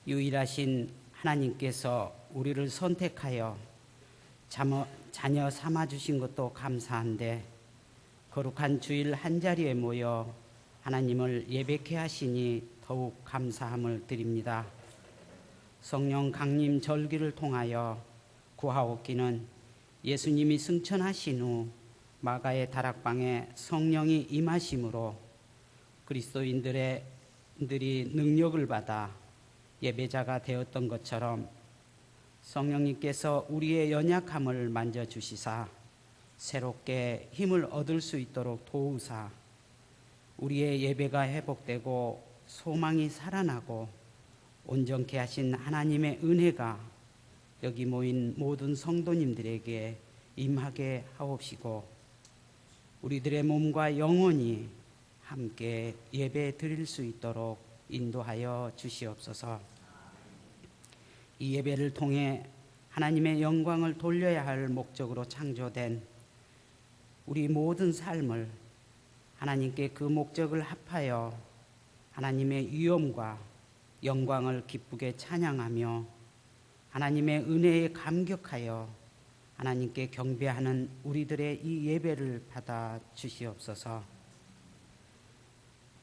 유일하신 하나님께서 우리를 선택하여 자녀 삼아주신 것도 감사한데 거룩한 주일 한자리에 모여 하나님을 예배케 하시니 더욱 감사함을 드립니다. 성령 강림 절기를 통하여 구하옵기는 예수님이 승천하신 후 마가의 다락방에 성령이 임하심으로 그리스도인들이 능력을 받아 예배자가 되었던 것처럼 성령님께서 우리의 연약함을 만져주시사 새롭게 힘을 얻을 수 있도록 도우사 우리의 예배가 회복되고 소망이 살아나고 온전케 하신 하나님의 은혜가 여기 모인 모든 성도님들에게 임하게 하옵시고 우리들의 몸과 영혼이 함께 예배 드릴 수 있도록 인도하여 주시옵소서. 이 예배를 통해 하나님의 영광을 돌려야 할 목적으로 창조된 우리 모든 삶을 하나님께 그 목적을 합하여 하나님의 위엄과 영광을 기쁘게 찬양하며 하나님의 은혜에 감격하여 하나님께 경배하는 우리들의 이 예배를 받아 주시옵소서.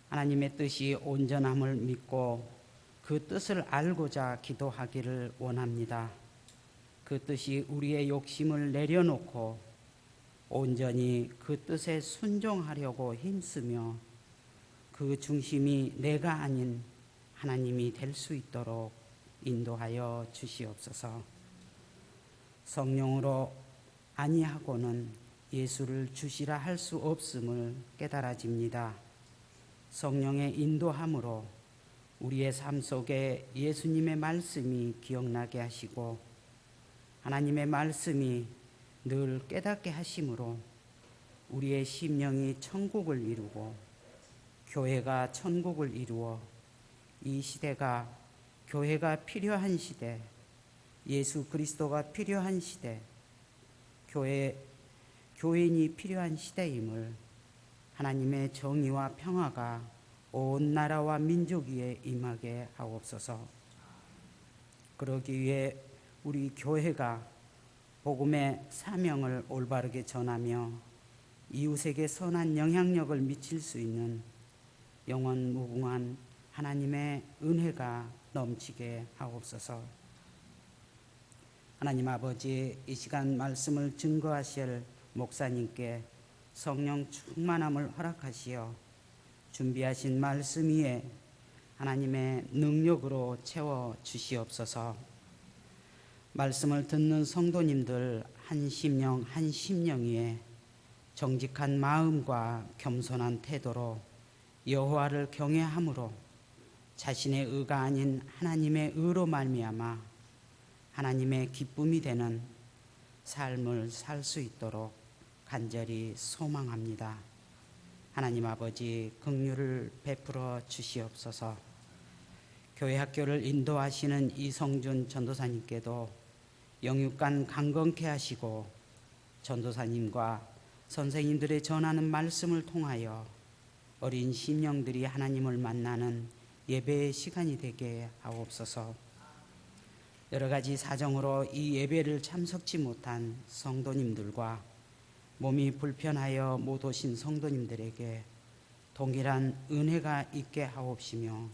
하나님의 뜻이 온전함을 믿고 그 뜻을 알고자 기도하기를 원합니다. 그 뜻이 우리의 욕심을 내려놓고 온전히 그 뜻에 순종하려고 힘쓰며 그 중심이 내가 아닌 하나님이 될 수 있도록 인도하여 주시옵소서. 성령으로 아니하고는 예수를 주시라 할 수 없음을 깨달아집니다. 성령의 인도함으로 우리의 삶 속에 예수님의 말씀이 기억나게 하시고 하나님의 말씀이 늘 깨닫게 하심으로 우리의 심령이 천국을 이루고 교회가 천국을 이루어 이 시대가 교회가 필요한 시대, 예수 그리스도가 필요한 시대, 교인이 필요한 시대임을 하나님의 정의와 평화가 온 나라와 민족 위에 임하게 하옵소서. 그러기 위해 우리 교회가 복음의 사명을 올바르게 전하며 이웃에게 선한 영향력을 미칠 수 있는 영원 무궁한 하나님의 은혜가 넘치게 하옵소서. 하나님 아버지, 이 시간 말씀을 증거하실 목사님께 성령 충만함을 허락하시어 준비하신 말씀 위에 하나님의 능력으로 채워 주시옵소서. 말씀을 듣는 성도님들 한 심령 한 심령 위에 정직한 마음과 겸손한 태도로 여호와를 경외함으로 자신의 의가 아닌 하나님의 의로 말미암아 하나님의 기쁨이 되는 삶을 살 수 있도록 간절히 소망합니다. 하나님 아버지, 긍휼을 베풀어 주시옵소서. 교회 학교를 인도하시는 이성준 전도사님께도 영육간 강건케 하시고 전도사님과 선생님들의 전하는 말씀을 통하여 어린 심령들이 하나님을 만나는 예배의 시간이 되게 하옵소서. 여러 가지 사정으로 이 예배를 참석치 못한 성도님들과 몸이 불편하여 못 오신 성도님들에게 동일한 은혜가 있게 하옵시며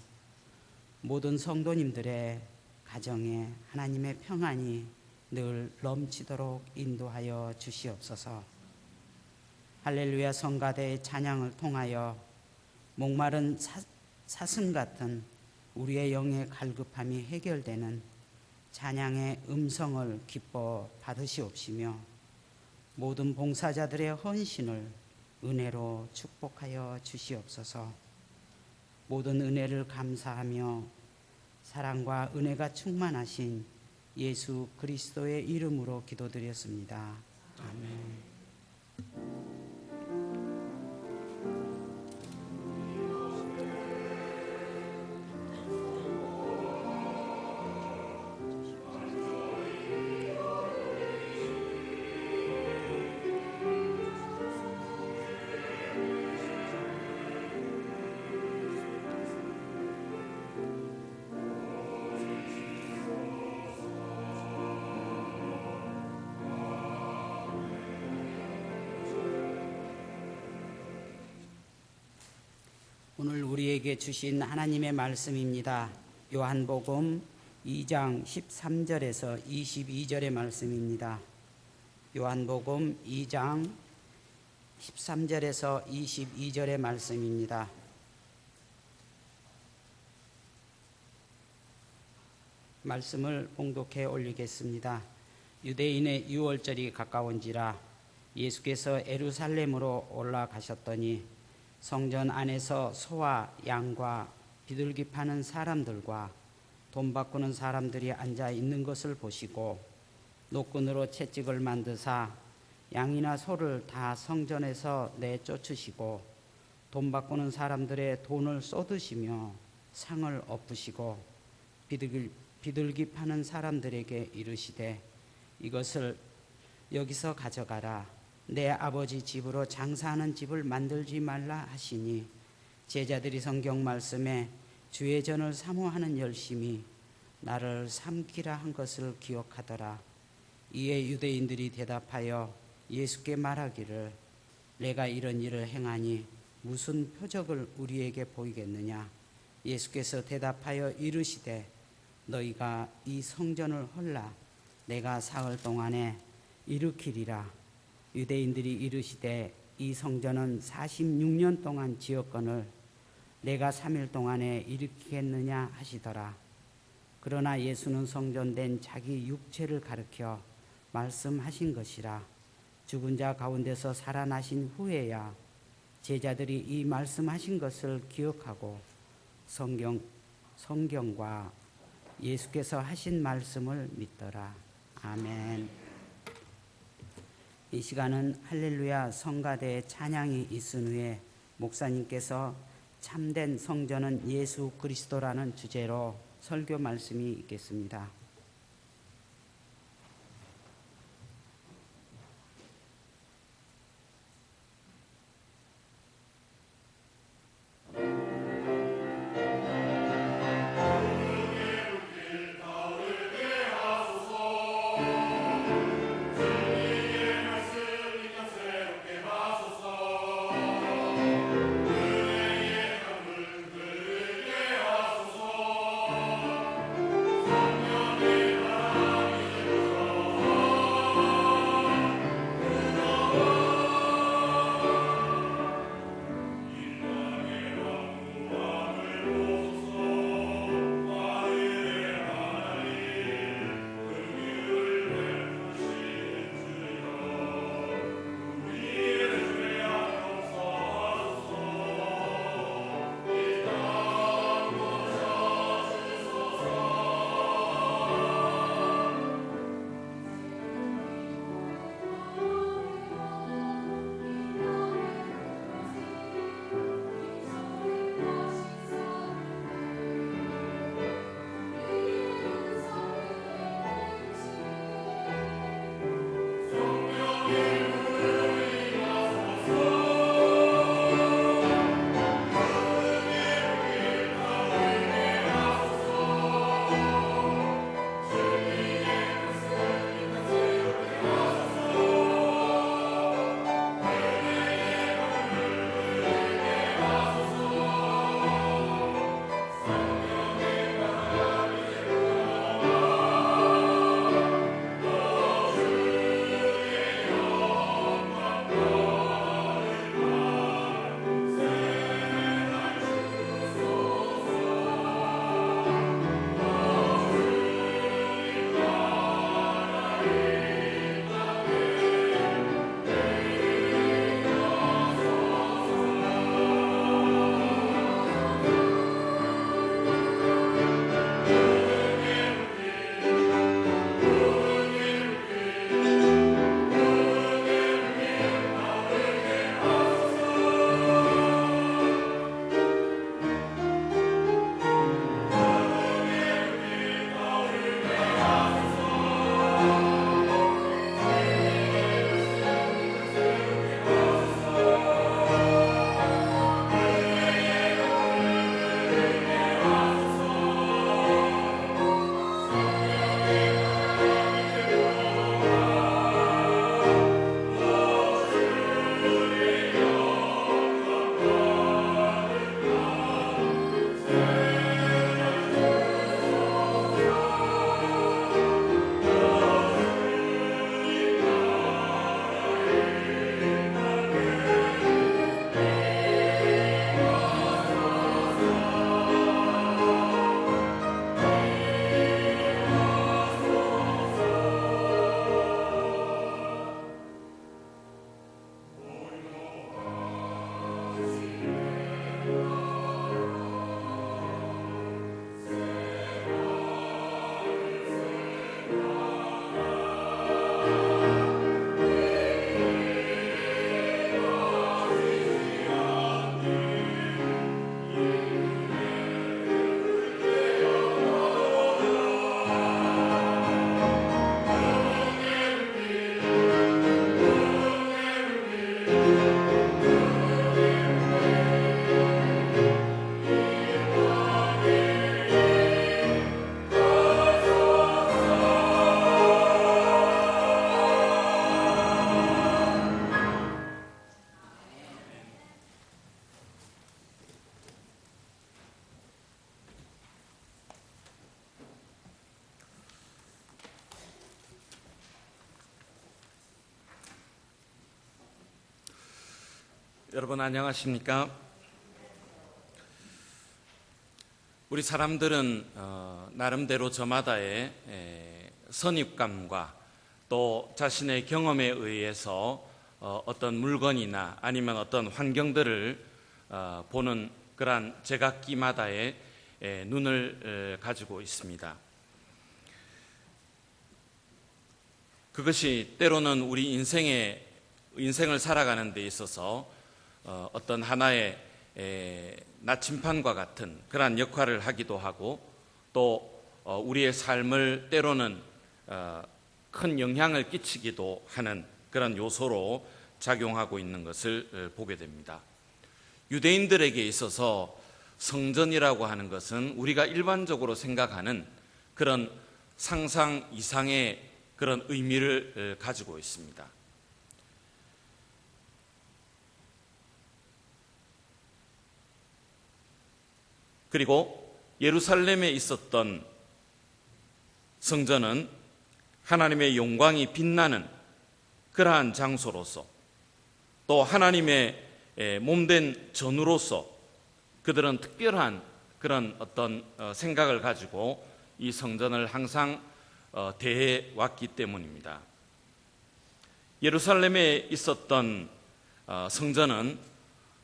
모든 성도님들의 가정에 하나님의 평안이 늘 넘치도록 인도하여 주시옵소서. 할렐루야 성가대의 찬양을 통하여 목마른 사슴 같은 우리의 영의 갈급함이 해결되는 찬양의 음성을 기뻐 받으시옵시며 모든 봉사자들의 헌신을 은혜로 축복하여 주시옵소서. 모든 은혜를 감사하며 사랑과 은혜가 충만하신 예수 그리스도의 이름으로 기도드렸습니다. 아멘. 오늘 우리에게 주신 하나님의 말씀입니다. 요한복음 2장 13절에서 22절의 말씀입니다. 요한복음 2장 13절에서 22절의 말씀입니다. 말씀을 봉독해 올리겠습니다. 유대인의 유월절이 가까운지라 예수께서 예루살렘으로 올라가셨더니 성전 안에서 소와 양과 비둘기 파는 사람들과 돈 바꾸는 사람들이 앉아 있는 것을 보시고 노끈으로 채찍을 만드사 양이나 소를 다 성전에서 내쫓으시고 돈 바꾸는 사람들의 돈을 쏟으시며 상을 엎으시고 비둘기 파는 사람들에게 이르시되 이것을 여기서 가져가라. 내 아버지 집으로 장사하는 집을 만들지 말라 하시니 제자들이 성경 말씀에 주의 전을 사모하는 열심이 나를 삼키라 한 것을 기억하더라. 이에 유대인들이 대답하여 예수께 말하기를 내가 이런 일을 행하니 무슨 표적을 우리에게 보이겠느냐. 예수께서 대답하여 이르시되 너희가 이 성전을 헐라 내가 사흘 동안에 일으키리라. 유대인들이 이르시되 이 성전은 46년 동안 지었거늘 내가 3일 동안에 일으키겠느냐 하시더라. 그러나 예수는 성전된 자기 육체를 가리켜 말씀하신 것이라. 죽은 자 가운데서 살아나신 후에야 제자들이 이 말씀하신 것을 기억하고 성경과 예수께서 하신 말씀을 믿더라. 아멘. 이 시간은 할렐루야 성가대의 찬양이 있은 후에 목사님께서 참된 성전은 예수 그리스도라는 주제로 설교 말씀이 있겠습니다. 성령의 여러분 안녕하십니까? 우리 사람들은 나름대로 저마다의 선입감과 또 자신의 경험에 의해서 어떤 물건이나 아니면 어떤 환경들을 보는 그러한 제각기마다의 눈을 가지고 있습니다. 그것이 때로는 우리 인생을 살아가는 데 있어서 어떤 하나의 나침판과 같은 그러한 역할을 하기도 하고 또 우리의 삶을 때로는 큰 영향을 끼치기도 하는 그런 요소로 작용하고 있는 것을 보게 됩니다. 유대인들에게 있어서 성전이라고 하는 것은 우리가 일반적으로 생각하는 그런 상상 이상의 그런 의미를 가지고 있습니다. 그리고 예루살렘에 있었던 성전은 하나님의 영광이 빛나는 그러한 장소로서 또 하나님의 몸된 전우로서 그들은 특별한 그런 어떤 생각을 가지고 이 성전을 항상 대해 왔기 때문입니다. 예루살렘에 있었던 성전은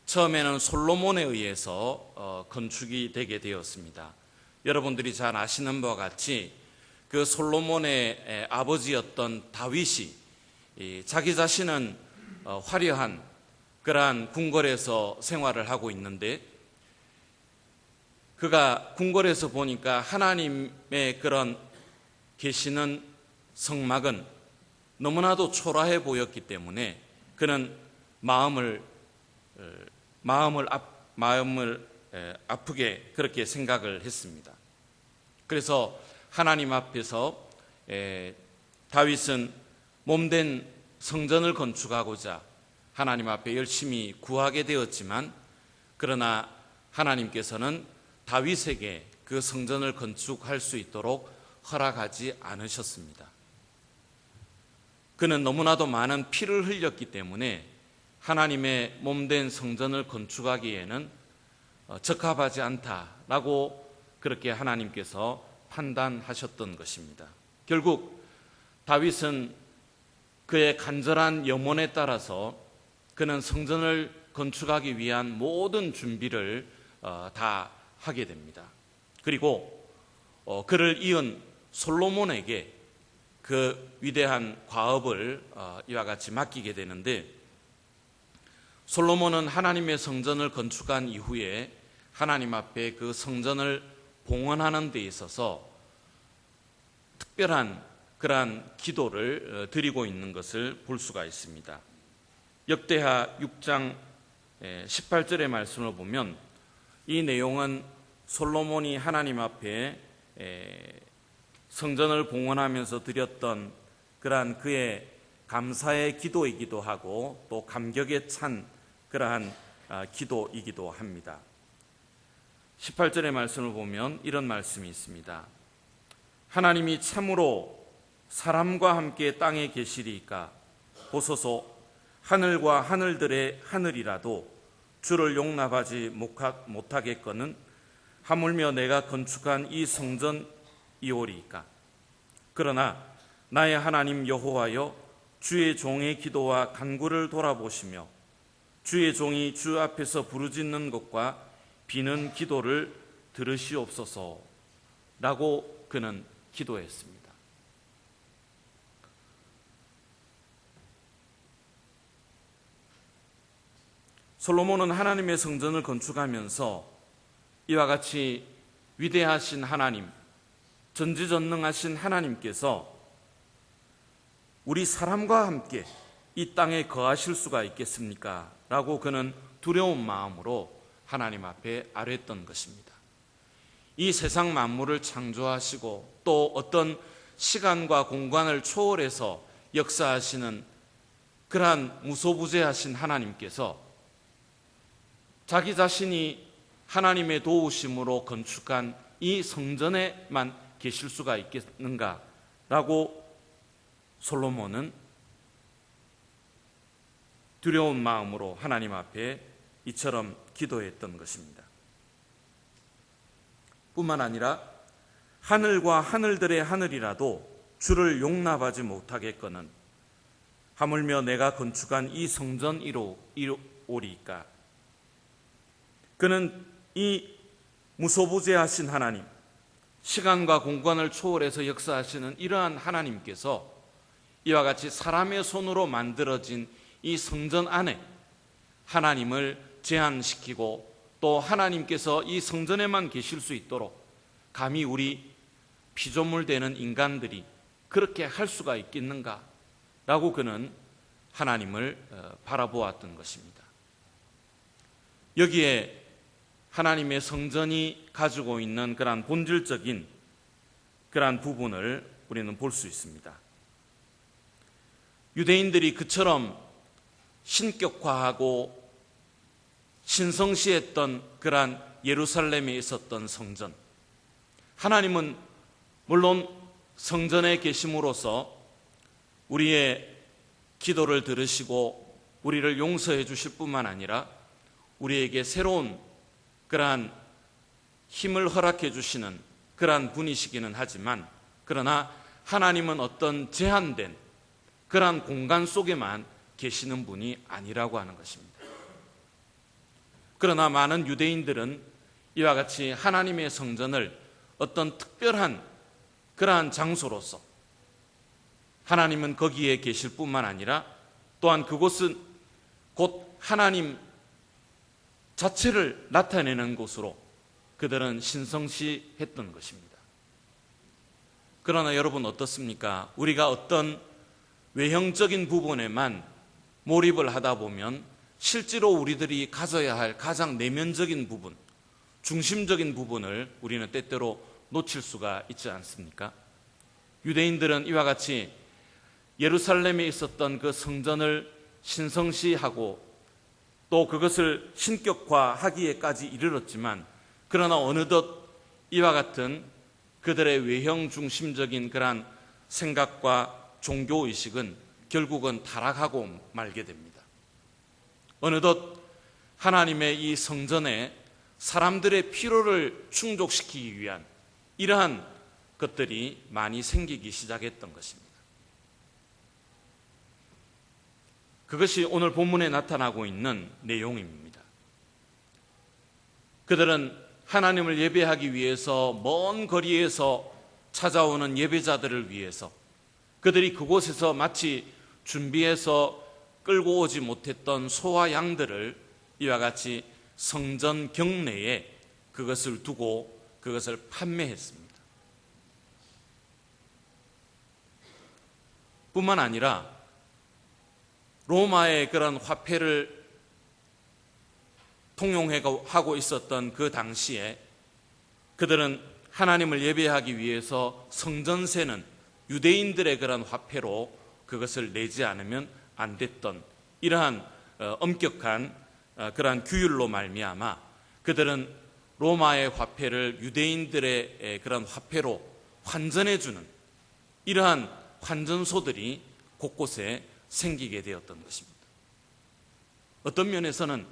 처음에는 솔로몬에 의해서 건축이 되게 되었습니다. 여러분들이 잘 아시는 바와 같이 그 솔로몬의 아버지였던 다윗이 자기 자신은 화려한 그러한 궁궐에서 생활을 하고 있는데 그가 궁궐에서 보니까 하나님의 그런 계시는 성막은 너무나도 초라해 보였기 때문에 그는 마음을 아프게 그렇게 생각을 했습니다. 그래서 하나님 앞에서 다윗은 몸된 성전을 건축하고자 하나님 앞에 열심히 구하게 되었지만 그러나 하나님께서는 다윗에게 그 성전을 건축할 수 있도록 허락하지 않으셨습니다. 그는 너무나도 많은 피를 흘렸기 때문에 하나님의 몸된 성전을 건축하기에는 적합하지 않다라고 그렇게 하나님께서 판단하셨던 것입니다. 결국 다윗은 그의 간절한 염원에 따라서 그는 성전을 건축하기 위한 모든 준비를 다 하게 됩니다. 그리고 그를 이은 솔로몬에게 그 위대한 과업을 이와 같이 맡기게 되는데 솔로몬은 하나님의 성전을 건축한 이후에 하나님 앞에 그 성전을 봉헌하는 데 있어서 특별한 그러한 기도를 드리고 있는 것을 볼 수가 있습니다. 역대하 6장 18절의 말씀을 보면 이 내용은 솔로몬이 하나님 앞에 성전을 봉헌하면서 드렸던 그러한 그의 감사의 기도이기도 하고 또 감격에 찬 그러한 기도이기도 합니다. 18절의 말씀을 보면 이런 말씀이 있습니다. 하나님이 참으로 사람과 함께 땅에 계시리이까 보소서 하늘과 하늘들의 하늘이라도 주를 용납하지 못하겠거는 하물며 내가 건축한 이 성전이오리이까. 그러나 나의 하나님 여호와여 주의 종의 기도와 간구를 돌아보시며 주의 종이 주 앞에서 부르짖는 것과 비는 기도를 들으시옵소서 라고 그는 기도했습니다. 솔로몬은 하나님의 성전을 건축하면서 이와 같이 위대하신 하나님, 전지전능하신 하나님께서 우리 사람과 함께 이 땅에 거하실 수가 있겠습니까? 라고 그는 두려운 마음으로 하나님 앞에 아뢰었던 것입니다. 이 세상 만물을 창조하시고 또 어떤 시간과 공간을 초월해서 역사하시는 그러한 무소부재하신 하나님께서 자기 자신이 하나님의 도우심으로 건축한 이 성전에만 계실 수가 있겠는가라고 솔로몬은 두려운 마음으로 하나님 앞에 이처럼 기도했던 것입니다. 뿐만 아니라 하늘과 하늘들의 하늘이라도 주를 용납하지 못하겠거늘 하물며 내가 건축한 이 성전 이로오리이까. 그는 이 무소부재하신 하나님, 시간과 공간을 초월해서 역사하시는 이러한 하나님께서 이와 같이 사람의 손으로 만들어진 이 성전 안에 하나님을 제한시키고 또 하나님께서 이 성전에만 계실 수 있도록 감히 우리 피조물 되는 인간들이 그렇게 할 수가 있겠는가? 라고 그는 하나님을 바라보았던 것입니다. 여기에 하나님의 성전이 가지고 있는 그러한 본질적인 그러한 부분을 우리는 볼 수 있습니다. 유대인들이 그처럼 신격화하고 신성시했던 그러한 예루살렘에 있었던 성전, 하나님은 물론 성전에 계심으로써 우리의 기도를 들으시고 우리를 용서해 주실 뿐만 아니라 우리에게 새로운 그러한 힘을 허락해 주시는 그러한 분이시기는 하지만, 그러나 하나님은 어떤 제한된 그러한 공간 속에만 계시는 분이 아니라고 하는 것입니다. 그러나 많은 유대인들은 이와 같이 하나님의 성전을 어떤 특별한 그러한 장소로서 하나님은 거기에 계실 뿐만 아니라 또한 그곳은 곧 하나님 자체를 나타내는 곳으로 그들은 신성시했던 것입니다. 그러나 여러분 어떻습니까? 우리가 어떤 외형적인 부분에만 몰입을 하다 보면 실제로 우리들이 가져야 할 가장 내면적인 부분, 중심적인 부분을 우리는 때때로 놓칠 수가 있지 않습니까? 유대인들은 이와 같이 예루살렘에 있었던 그 성전을 신성시하고 또 그것을 신격화하기에까지 이르렀지만, 그러나 어느덧 이와 같은 그들의 외형 중심적인 그러한 생각과 종교의식은 결국은 타락하고 말게 됩니다. 어느덧 하나님의 이 성전에 사람들의 필요를 충족시키기 위한 이러한 것들이 많이 생기기 시작했던 것입니다. 그것이 오늘 본문에 나타나고 있는 내용입니다. 그들은 하나님을 예배하기 위해서 먼 거리에서 찾아오는 예배자들을 위해서 그들이 그곳에서 마치 준비해서 끌고 오지 못했던 소와 양들을 이와 같이 성전 경내에 그것을 두고 그것을 판매했습니다. 뿐만 아니라 로마의 그런 화폐를 통용하고 있었던 그 당시에 그들은 하나님을 예배하기 위해서 성전세는 유대인들의 그런 화폐로 그것을 내지 않으면 안 됐던 이러한 엄격한 그러한 규율로 말미암아 그들은 로마의 화폐를 유대인들의 그런 화폐로 환전해주는 이러한 환전소들이 곳곳에 생기게 되었던 것입니다. 어떤 면에서는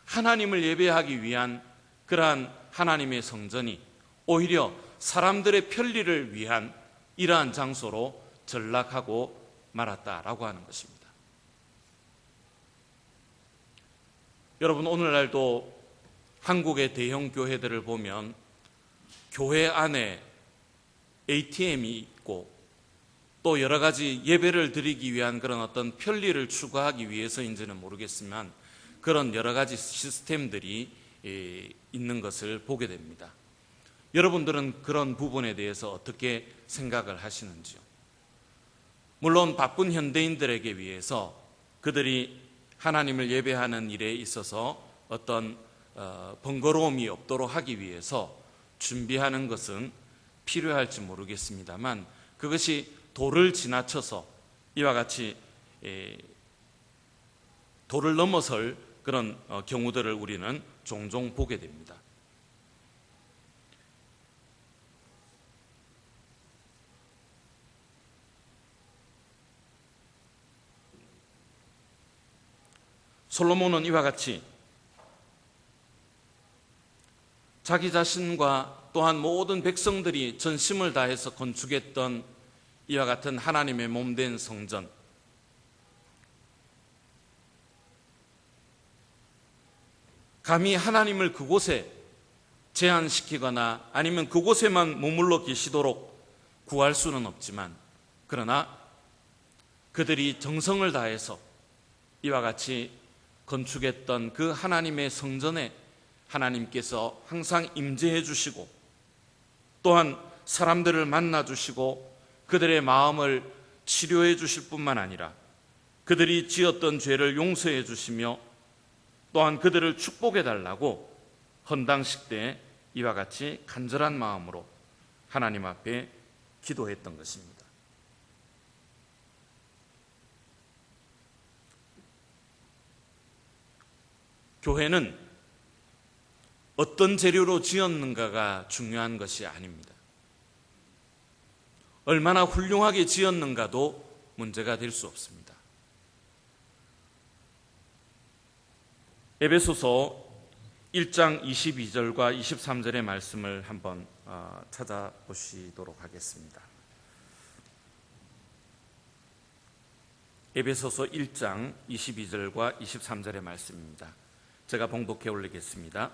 하나님을 예배하기 위한 그러한 하나님의 성전이 오히려 사람들의 편리를 위한 이러한 장소로 전락하고 말았다라고 하는 것입니다. 여러분, 오늘날도 한국의 대형 교회들을 보면 교회 안에 ATM이 있고 또 여러 가지 예배를 드리기 위한 그런 어떤 편리를 추구하기 위해서인지는 모르겠지만 그런 여러 가지 시스템들이 있는 것을 보게 됩니다. 여러분들은 그런 부분에 대해서 어떻게 생각을 하시는지요? 물론 바쁜 현대인들에게 위해서 그들이 하나님을 예배하는 일에 있어서 어떤 번거로움이 없도록 하기 위해서 준비하는 것은 필요할지 모르겠습니다만 그것이 도를 지나쳐서 이와 같이 도를 넘어설 그런 경우들을 우리는 종종 보게 됩니다. 솔로몬은 이와 같이 자기 자신과 또한 모든 백성들이 전심을 다해서 건축했던 이와 같은 하나님의 몸된 성전, 감히 하나님을 그곳에 제한시키거나 아니면 그곳에만 머물러 계시도록 구할 수는 없지만, 그러나 그들이 정성을 다해서 이와 같이 건축했던 그 하나님의 성전에 하나님께서 항상 임재해 주시고, 또한 사람들을 만나 주시고 그들의 마음을 치료해 주실 뿐만 아니라 그들이 지었던 죄를 용서해 주시며 또한 그들을 축복해 달라고 헌당식 때 이와 같이 간절한 마음으로 하나님 앞에 기도했던 것입니다. 교회는 어떤 재료로 지었는가가 중요한 것이 아닙니다. 얼마나 훌륭하게 지었는가도 문제가 될 수 없습니다. 에베소서 1장 22절과 23절의 말씀을 한번 찾아보시도록 하겠습니다. 에베소서 1장 22절과 23절의 말씀입니다. 제가 봉독해 올리겠습니다.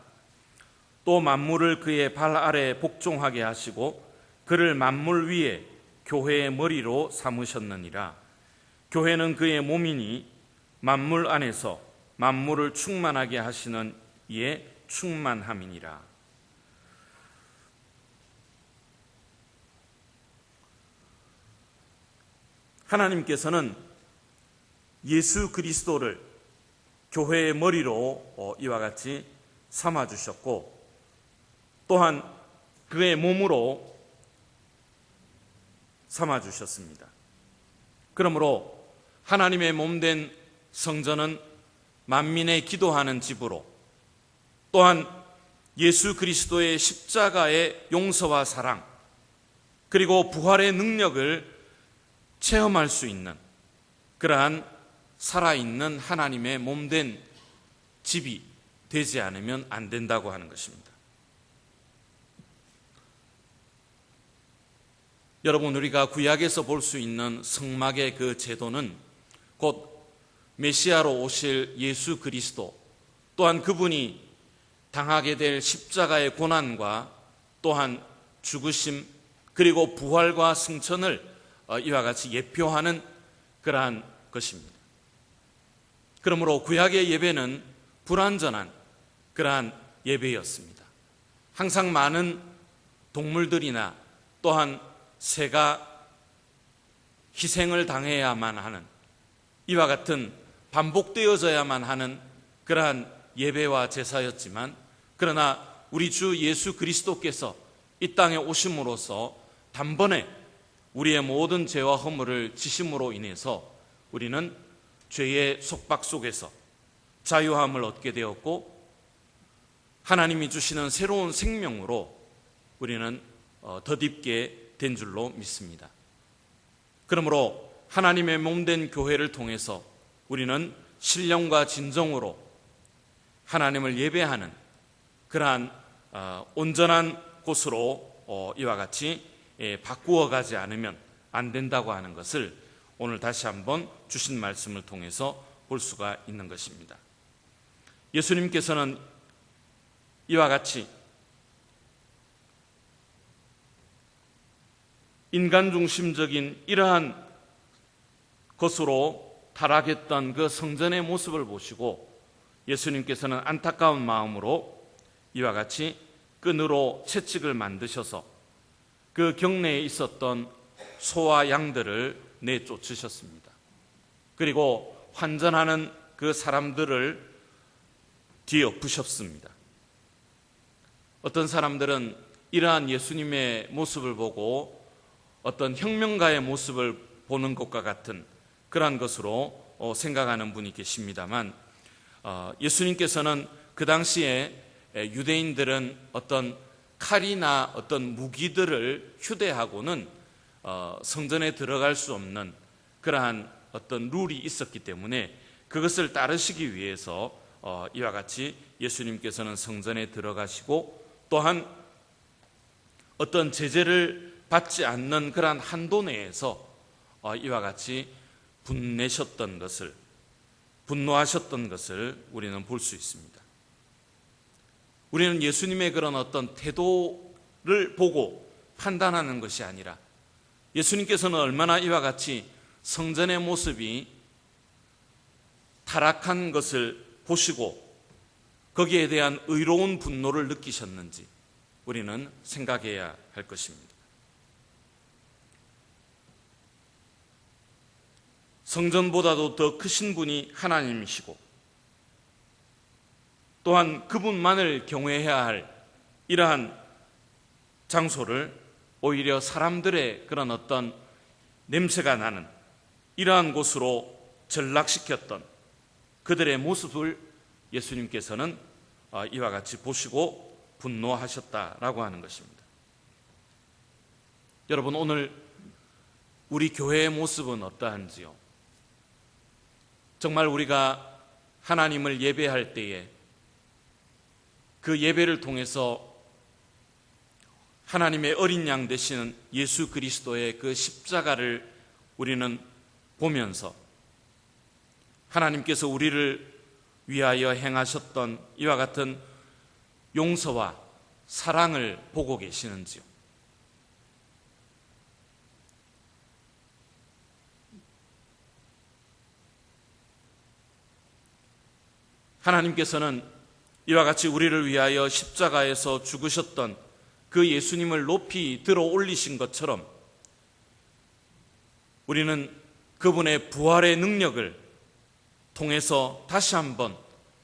또 만물을 그의 발 아래 복종하게 하시고 그를 만물 위에 교회의 머리로 삼으셨느니라. 교회는 그의 몸이니 만물 안에서 만물을 충만하게 하시는 이의 충만함이니라. 하나님께서는 예수 그리스도를 교회의 머리로 이와 같이 삼아주셨고, 또한 그의 몸으로 삼아주셨습니다. 그러므로 하나님의 몸된 성전은 만민의 기도하는 집으로, 또한 예수 그리스도의 십자가의 용서와 사랑, 그리고 부활의 능력을 체험할 수 있는 그러한 살아있는 하나님의 몸된 집이 되지 않으면 안 된다고 하는 것입니다. 여러분, 우리가 구약에서 볼 수 있는 성막의 그 제도는 곧 메시아로 오실 예수 그리스도, 또한 그분이 당하게 될 십자가의 고난과 또한 죽으심, 그리고 부활과 승천을 이와 같이 예표하는 그러한 것입니다. 그러므로 구약의 예배는 불완전한 그러한 예배였습니다. 항상 많은 동물들이나 또한 새가 희생을 당해야만 하는, 이와 같은 반복되어져야만 하는 그러한 예배와 제사였지만, 그러나 우리 주 예수 그리스도께서 이 땅에 오심으로써 단번에 우리의 모든 죄와 허물을 지심으로 인해서 우리는 죄의 속박 속에서 자유함을 얻게 되었고, 하나님이 주시는 새로운 생명으로 우리는 덧입게 된 줄로 믿습니다. 그러므로 하나님의 몸된 교회를 통해서 우리는 신령과 진정으로 하나님을 예배하는 그러한 온전한 곳으로 이와 같이 바꾸어 가지 않으면 안 된다고 하는 것을 오늘 다시 한번 주신 말씀을 통해서 볼 수가 있는 것입니다. 예수님께서는 이와 같이 인간 중심적인 이러한 것으로 타락했던 그 성전의 모습을 보시고 예수님께서는 안타까운 마음으로 이와 같이 끈으로 채찍을 만드셔서 그 경내에 있었던 소와 양들을 내쫓으셨습니다. 그리고 환전하는 그 사람들을 뒤엎으셨습니다. 어떤 사람들은 이러한 예수님의 모습을 보고 어떤 혁명가의 모습을 보는 것과 같은 그러한 것으로 생각하는 분이 계십니다만, 예수님께서는 그 당시에 유대인들은 어떤 칼이나 어떤 무기들을 휴대하고는 성전에 들어갈 수 없는 그러한 어떤 룰이 있었기 때문에 그것을 따르시기 위해서 이와 같이 예수님께서는 성전에 들어가시고 또한 어떤 제재를 받지 않는 그러한 한도 내에서 이와 같이 분노하셨던 것을 우리는 볼 수 있습니다. 우리는 예수님의 그런 어떤 태도를 보고 판단하는 것이 아니라 예수님께서는 얼마나 이와 같이 성전의 모습이 타락한 것을 보시고 거기에 대한 의로운 분노를 느끼셨는지 우리는 생각해야 할 것입니다. 성전보다도 더 크신 분이 하나님이시고 또한 그분만을 경외해야 할 이러한 장소를 오히려 사람들의 그런 어떤 냄새가 나는 이러한 곳으로 전락시켰던 그들의 모습을 예수님께서는 이와 같이 보시고 분노하셨다라고 하는 것입니다. 여러분, 오늘 우리 교회의 모습은 어떠한지요? 정말 우리가 하나님을 예배할 때에 그 예배를 통해서 하나님의 어린 양 되시는 예수 그리스도의 그 십자가를 우리는 보면서 하나님께서 우리를 위하여 행하셨던 이와 같은 용서와 사랑을 보고 계시는지요? 하나님께서는 이와 같이 우리를 위하여 십자가에서 죽으셨던 그 예수님을 높이 들어 올리신 것처럼 우리는 그분의 부활의 능력을 통해서 다시 한번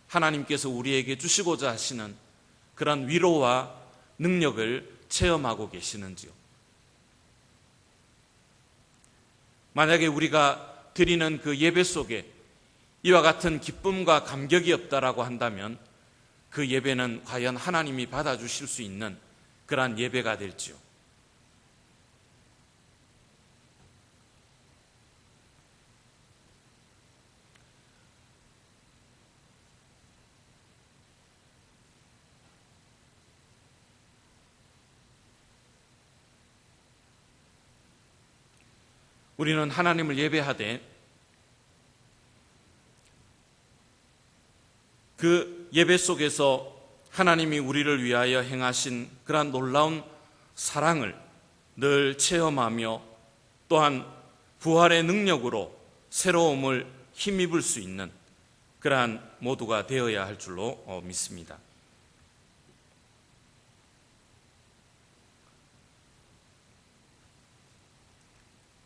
하나님께서 우리에게 주시고자 하시는 그런 위로와 능력을 체험하고 계시는지요? 만약에 우리가 드리는 그 예배 속에 이와 같은 기쁨과 감격이 없다라고 한다면 그 예배는 과연 하나님이 받아주실 수 있는 그러한 예배가 될지요? 우리는 하나님을 예배하되 그 예배 속에서 하나님이 우리를 위하여 행하신 그러한 놀라운 사랑을 늘 체험하며 또한 부활의 능력으로 새로움을 힘입을 수 있는 그러한 모두가 되어야 할 줄로 믿습니다.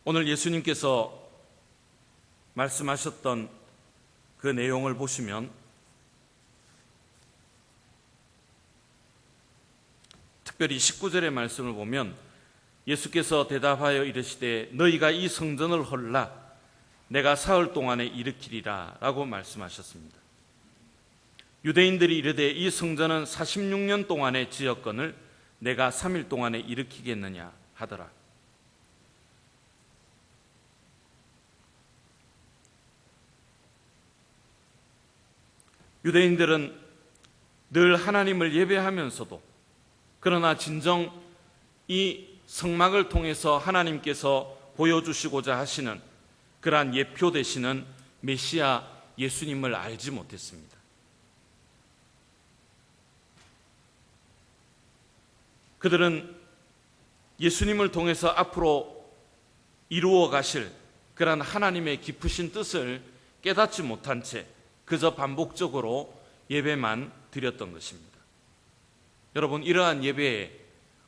오늘 예수님께서 말씀하셨던 그 내용을 보시면 특별히 19절의 말씀을 보면 예수께서 대답하여 이르시되 너희가 이 성전을 헐라 내가 사흘 동안에 일으키리라 라고 말씀하셨습니다. 유대인들이 이르되 이 성전은 46년 동안의 지었건을 내가 3일 동안에 일으키겠느냐 하더라. 유대인들은 늘 하나님을 예배하면서도 그러나 진정 이 성막을 통해서 하나님께서 보여주시고자 하시는 그러한 예표 되시는 메시아 예수님을 알지 못했습니다. 그들은 예수님을 통해서 앞으로 이루어 가실 그러한 하나님의 깊으신 뜻을 깨닫지 못한 채 그저 반복적으로 예배만 드렸던 것입니다. 여러분, 이러한 예배에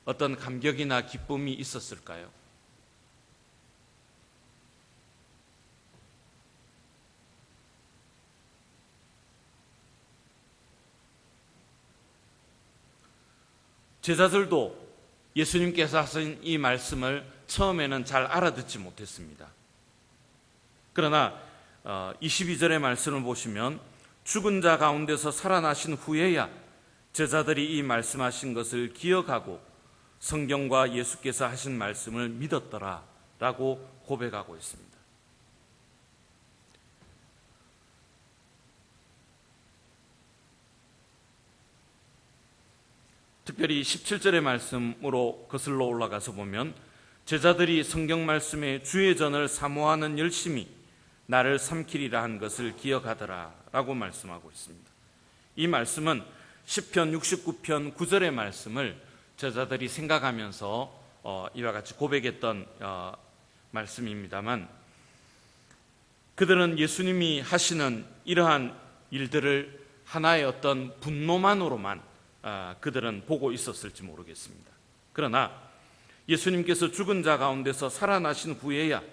어떤 감격이나 기쁨이 있었을까요? 제자들도 예수님께서 하신 이 말씀을 처음에는 잘 알아듣지 못했습니다. 그러나 22절의 말씀을 보시면 죽은 자 가운데서 살아나신 후에야 제자들이 이 말씀하신 것을 기억하고 성경과 예수께서 하신 말씀을 믿었더라 라고 고백하고 있습니다. 특별히 17절의 말씀으로 거슬러 올라가서 보면 제자들이 성경 말씀에 주의 전을 사모하는 열심이 나를 삼키리라 한 것을 기억하더라 라고 말씀하고 있습니다. 이 말씀은 시편 69편 9절의 말씀을 제자들이 생각하면서 이와 같이 고백했던 말씀입니다만, 그들은 예수님이 하시는 이러한 일들을 하나의 어떤 분노만으로만 그들은 보고 있었을지 모르겠습니다. 그러나 예수님께서 죽은 자 가운데서 살아나신 후에야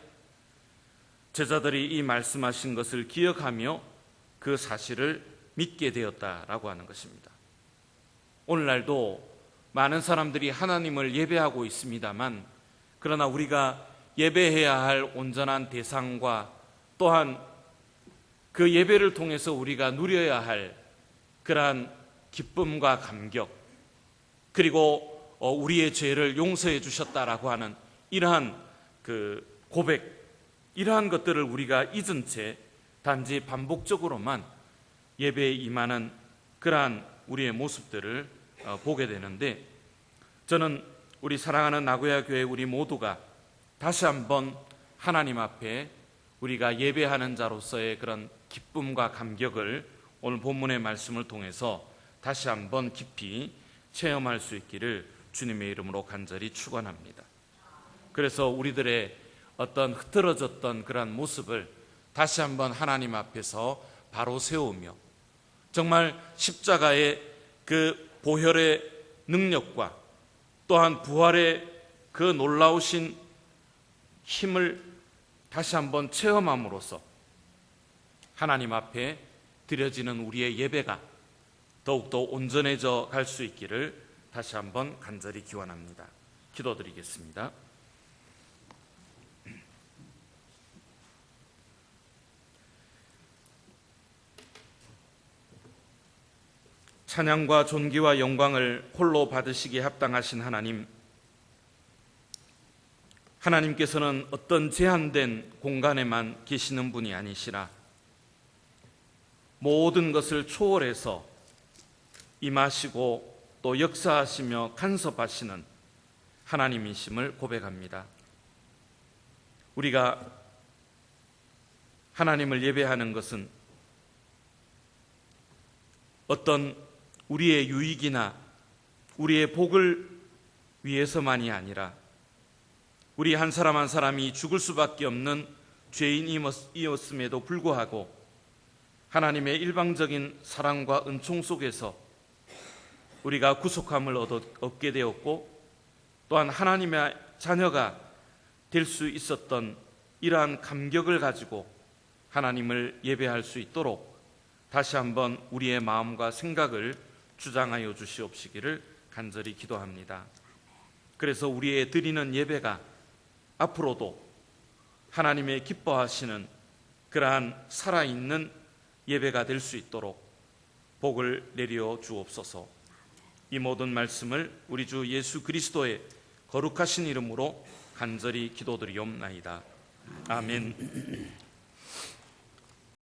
제자들이 이 말씀하신 것을 기억하며 그 사실을 믿게 되었다라고 하는 것입니다. 오늘날도 많은 사람들이 하나님을 예배하고 있습니다만, 그러나 우리가 예배해야 할 온전한 대상과 또한 그 예배를 통해서 우리가 누려야 할 그러한 기쁨과 감격, 그리고 우리의 죄를 용서해 주셨다라고 하는 이러한 그 고백, 이러한 것들을 우리가 잊은 채 단지 반복적으로만 예배에 임하는 그러한 우리의 모습들을 보게 되는데, 저는 우리 사랑하는 나고야 교회 우리 모두가 다시 한번 하나님 앞에 우리가 예배하는 자로서의 그런 기쁨과 감격을 오늘 본문의 말씀을 통해서 다시 한번 깊이 체험할 수 있기를 주님의 이름으로 간절히 축원합니다. 그래서 우리들의 어떤 흐트러졌던 그런 모습을 다시 한번 하나님 앞에서 바로 세우며, 정말 십자가의 그 보혈의 능력과 또한 부활의 그 놀라우신 힘을 다시 한번 체험함으로써 하나님 앞에 드려지는 우리의 예배가 더욱더 온전해져 갈 수 있기를 다시 한번 간절히 기원합니다. 기도드리겠습니다. 찬양과 존귀와 영광을 홀로 받으시기에 합당하신 하나님, 하나님께서는 어떤 제한된 공간에만 계시는 분이 아니시라 모든 것을 초월해서 임하시고 또 역사하시며 간섭하시는 하나님이심을 고백합니다. 우리가 하나님을 예배하는 것은 어떤 우리의 유익이나 우리의 복을 위해서만이 아니라 우리 한 사람 한 사람이 죽을 수밖에 없는 죄인이었음에도 불구하고 하나님의 일방적인 사랑과 은총 속에서 우리가 구속함을 얻게 되었고, 또한 하나님의 자녀가 될 수 있었던 이러한 감격을 가지고 하나님을 예배할 수 있도록 다시 한번 우리의 마음과 생각을 주장하여 주시옵시기를 간절히 기도합니다. 그래서 우리의 드리는 예배가 앞으로도 하나님의 기뻐하시는 그러한 살아있는 예배가 될 수 있도록 복을 내려 주옵소서. 이 모든 말씀을 우리 주 예수 그리스도의 거룩하신 이름으로 간절히 기도드리옵나이다. 아멘.